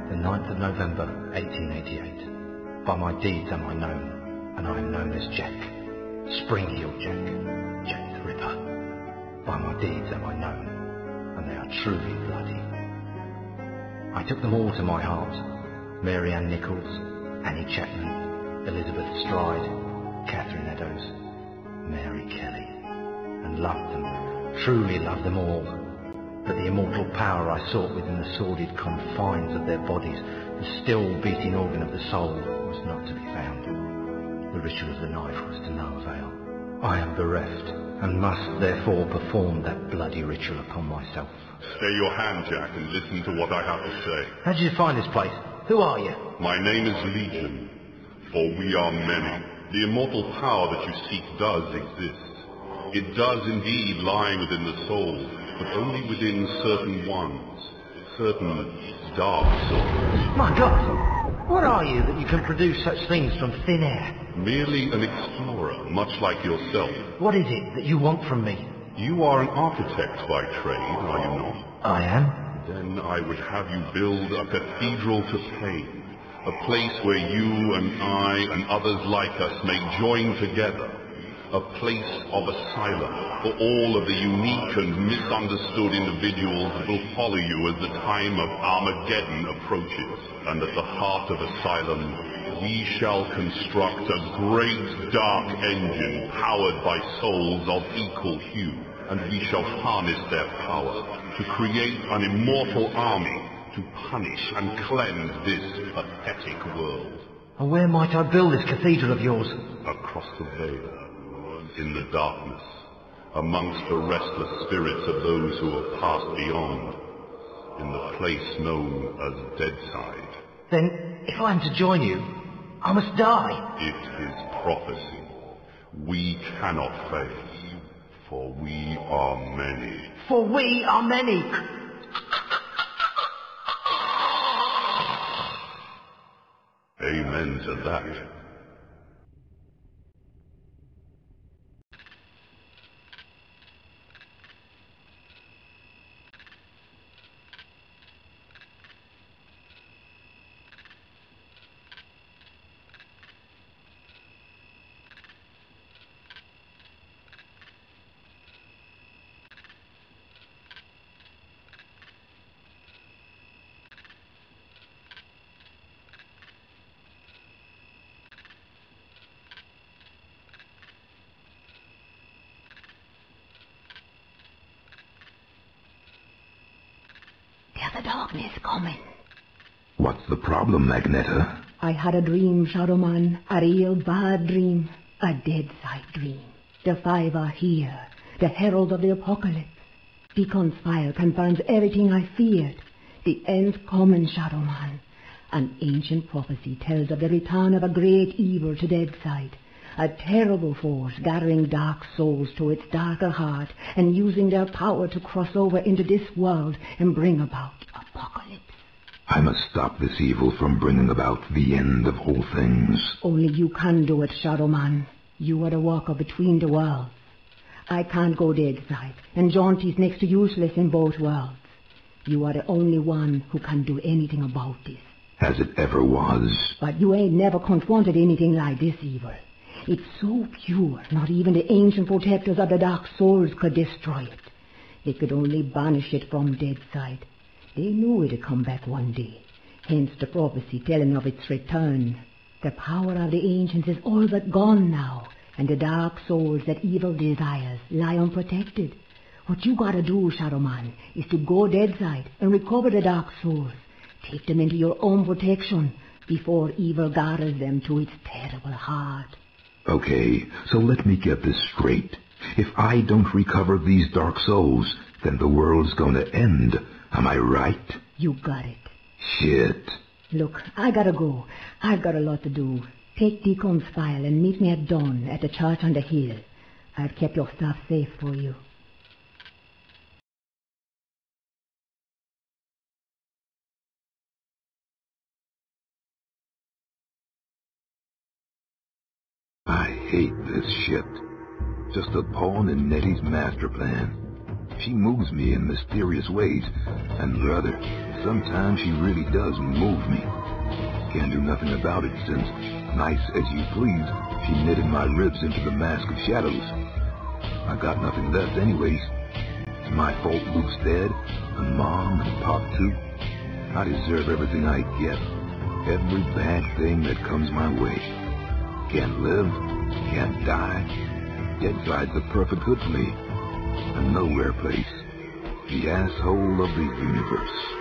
The 9th of November, 1888. By my deeds am I known, and I am known as Jack. Spring-heeled Jack, Jack the Ripper. By my deeds am I known, and they are truly bloody. I took them all to my heart. Mary Ann Nichols, Annie Chapman, Elizabeth Stride, Catherine Eddowes, Mary Kelly, and loved them, truly loved them all. But the immortal power I sought within the sordid confines of their bodies, the still beating organ of the soul, was not to be found. The ritual of the knife was to no avail. I am bereft, and must therefore perform that bloody ritual upon myself. Stay your hand, Jack, and listen to what I have to say. How did you find this place? Who are you? My name is Legion, for we are many. The immortal power that you seek does exist. It does indeed lie within the soul, but only within certain ones, certain dark souls. My God! What are you that you can produce such things from thin air? Merely an explorer, much like yourself. What is it that you want from me? You are an architect by trade, are you not? I am. Then I would have you build a cathedral to pain, a place where you and I and others like us may join together. A place of asylum for all of the unique and misunderstood individuals that will follow you as the time of Armageddon approaches. And at the heart of asylum, we shall construct a great dark engine powered by souls of equal hue. And we shall harness their power to create an immortal army to punish and cleanse this pathetic world. And where might I build this cathedral of yours? Across the veil. In the darkness, amongst the restless spirits of those who have passed beyond, in the place known as Deadside. Then, if I am to join you, I must die. It is prophecy. We cannot fail, for we are many. For we are many! Amen to that. The darkness coming. What's the problem, Magneta? I had a dream, Shadowman. A real bad dream. A Deadside dream. The five are here. The herald of the apocalypse. Beacon's fire confirms everything I feared. The end's coming, Shadowman. An ancient prophecy tells of the return of a great evil to Deadside. A terrible force gathering dark souls to its darker heart and using their power to cross over into this world and bring about apocalypse. I must stop this evil from bringing about the end of all things. Only you can do it, Shadowman. You are the walker between the worlds. I can't go Deadside, and Jaunty's next to useless in both worlds. You are the only one who can do anything about this. As it ever was. But you ain't never confronted anything like this evil. It's so pure, not even the ancient protectors of the Dark Souls could destroy it. They could only banish it from Deadside. They knew it'd come back one day, hence the prophecy telling of its return. The power of the ancients is all but gone now, and the dark souls that evil desires lie unprotected. What you gotta do, Shadow Man, is to go deadside and recover the dark souls. Take them into your own protection before evil gathers them to its terrible heart. Okay, so let me get this straight. If I don't recover these dark souls, then the world's gonna end. Am I right? You got it. Shit. Look, I gotta go. I've got a lot to do. Take Deacon's file and meet me at dawn at the church on the hill. I've kept your stuff safe for you. I hate this shit. Just a pawn in Nettie's master plan. She moves me in mysterious ways, and brother, sometimes she really does move me. Can't do nothing about it since, nice as you please, she knitted my ribs into the mask of shadows. I got nothing left anyways. It's my fault Luke's dead, and Mom and Pop too. I deserve everything I get, every bad thing that comes my way. Can't live, can't die. Deadside's the perfect hood for me. A nowhere place. The asshole of the universe.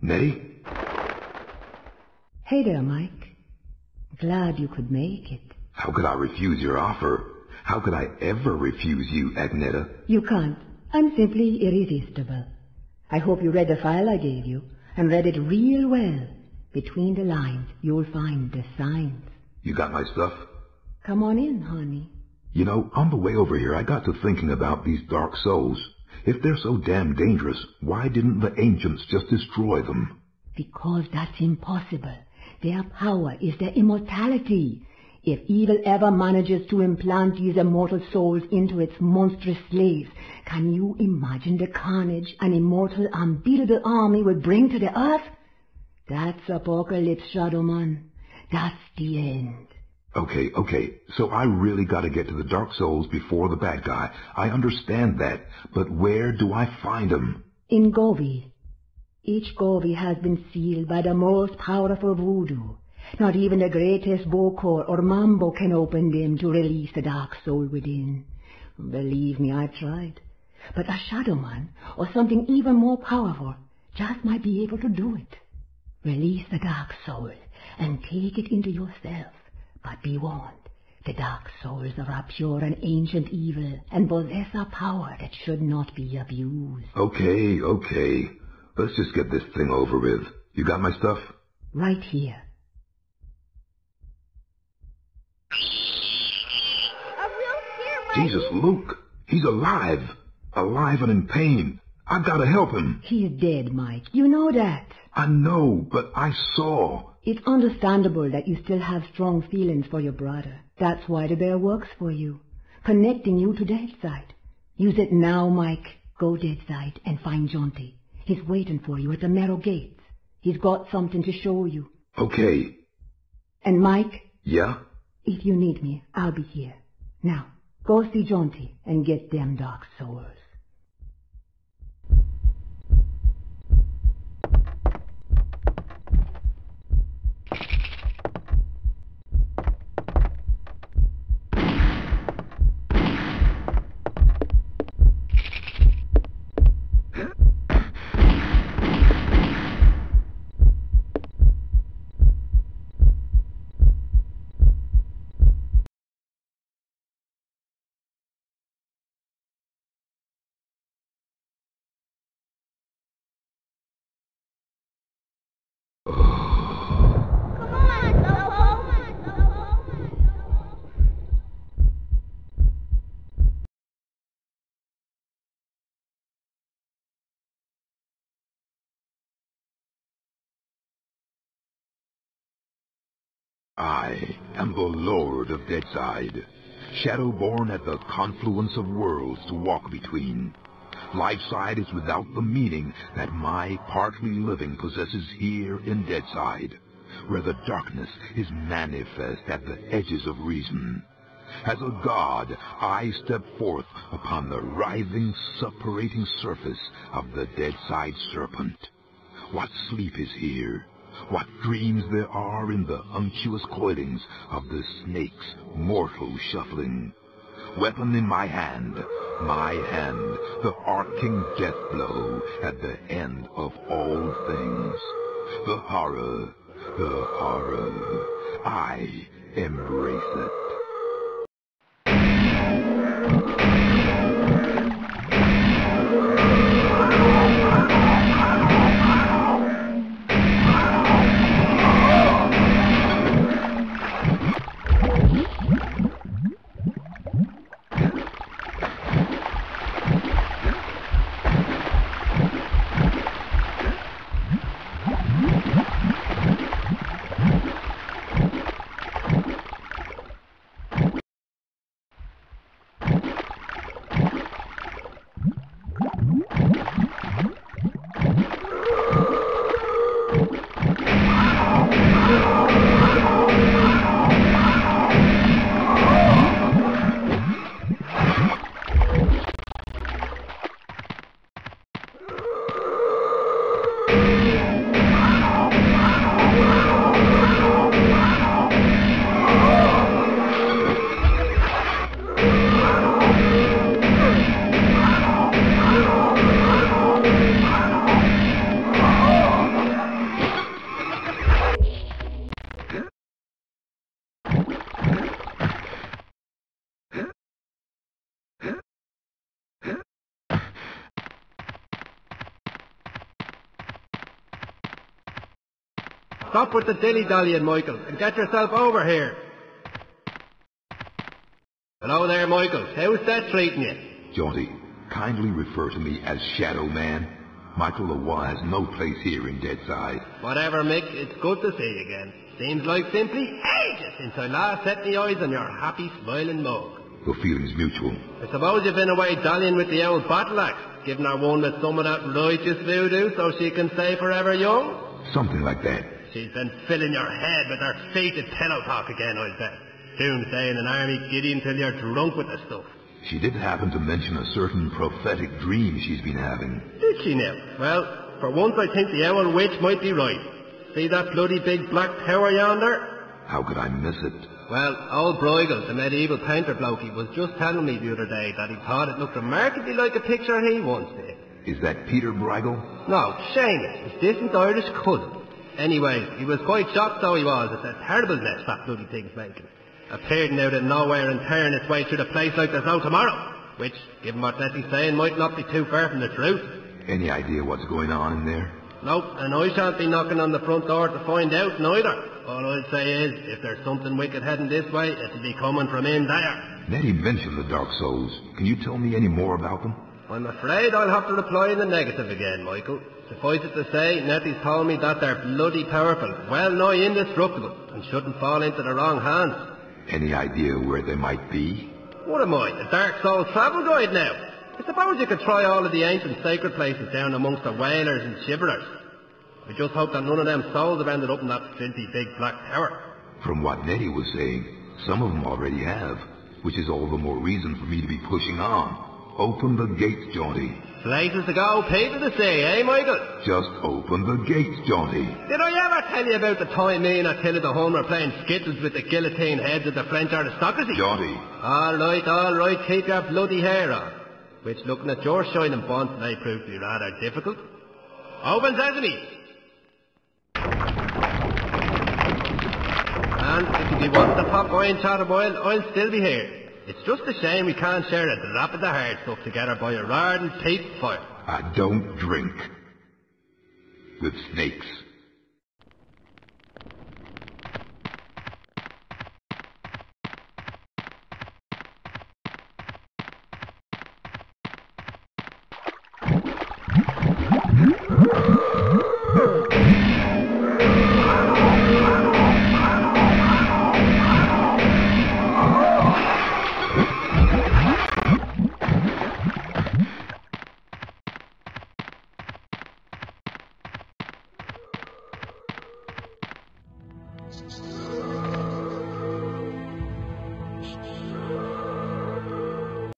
Nettie? Hey there, Mike. Glad you could make it. How could I refuse your offer? How could I ever refuse you, Agneta? You can't. I'm simply irresistible. I hope you read the file I gave you, and read it real well. Between the lines, you'll find the signs. You got my stuff? Come on in, honey. You know, on the way over here, I got to thinking about these dark souls. If they're so damn dangerous, why didn't the ancients just destroy them? Because that's impossible. Their power is their immortality. If evil ever manages to implant these immortal souls into its monstrous slaves, can you imagine the carnage an immortal, unbeatable army would bring to the earth? That's apocalypse, Shadowman. That's the end. Okay, so I really gotta get to the Dark Souls before the bad guy. I understand that, but where do I find them? In Gobi. Each Gobi has been sealed by the most powerful voodoo. Not even the greatest Bokor or Mambo can open them to release the Dark Soul within. Believe me, I've tried. But a Shadowman, or something even more powerful, just might be able to do it. Release the Dark Soul and take it into yourself. But be warned, the Dark Souls are a pure and ancient evil and possess a power that should not be abused. Okay. Let's just get this thing over with. You got my stuff? Right here. Jesus, Luke, he's alive. Alive and in pain. I've got to help him. He's dead, Mike. You know that. I know, but I saw. It's understandable that you still have strong feelings for your brother. That's why the bear works for you, connecting you to Deadside. Use it now, Mike. Go Deadside and find Jonty. He's waiting for you at the narrow gates. He's got something to show you. Okay. And Mike? Yeah? If you need me, I'll be here. Now, go see Jonty and get them Dark Souls. I am the Lord of Deadside, Shadowborn at the confluence of worlds to walk between. Lifeside is without the meaning that my partly living possesses here in Deadside, where the darkness is manifest at the edges of reason. As a god, I step forth upon the writhing, suppurating surface of the Deadside serpent. What sleep is here? What dreams there are in the unctuous coilings of the snake's mortal shuffling. Weapon in my hand, the arcing death blow at the end of all things. The horror, I embrace it. Stop with the dilly-dallying, Michael, and get yourself over here. Hello there, Michael. How's that treating you? Jaunty, kindly refer to me as Shadow Man? Michael Leroy has no place here in Deadside. Whatever, Mick, it's good to see you again. Seems like simply ages since I last set my eyes on your happy, smiling mug. The feeling's mutual. I suppose you've been away dallying with the old battle axe, giving her one with some of that righteous voodoo so she can stay forever young? Something like that. She's been filling your head with her fated pillow talk again, I'll bet. Doomsaying an army giddy until you're drunk with the stuff. She did happen to mention a certain prophetic dream she's been having. Did she now? Well, for once I think the owl witch might be right. See that bloody big black tower yonder? How could I miss it? Well, old Bruegel, the medieval painter blokey, was just telling me the other day that he thought it looked remarkably like a picture he once did. Is that Peter Bruegel? No, Seamus, his distant Irish cousin. Anyway, he was quite shocked though he was at the terrible mess that bloody thing's making. Appearing out of nowhere and tearing its way through the place like there's no tomorrow. Which, given what Letty's saying, might not be too far from the truth. Any idea what's going on in there? Nope, and I shan't be knocking on the front door to find out neither. All I'll say is, if there's something wicked heading this way, it'll be coming from in there. Nettie mentioned the Dark Souls. Can you tell me any more about them? I'm afraid I'll have to reply in the negative again, Michael. Suffice it to say, Nettie's told me that they're bloody powerful, well nigh indestructible, and shouldn't fall into the wrong hands. Any idea where they might be? What am I, the Dark Souls travel guide now? I suppose you could try all of the ancient sacred places down amongst the whalers and shiverers. I just hope that none of them souls have ended up in that filthy big black tower. From what Nettie was saying, some of them already have, which is all the more reason for me to be pushing on. Open the gates, Jaunty. Places to go, people to see, eh, Michael? Just open the gates, Jaunty. Did I ever tell you about the time me and Attila the Hun were playing skittles with the guillotine heads of the French aristocracy? Jaunty. All right, keep your bloody hair on. Which, looking at your shining bonds, may prove to be rather difficult. Open sesame! And if you want to pop by and chat a while, I'll still be here. It's just a shame we can't share a drop of the hard stuff together by a roaring peat fire. I don't drink with snakes.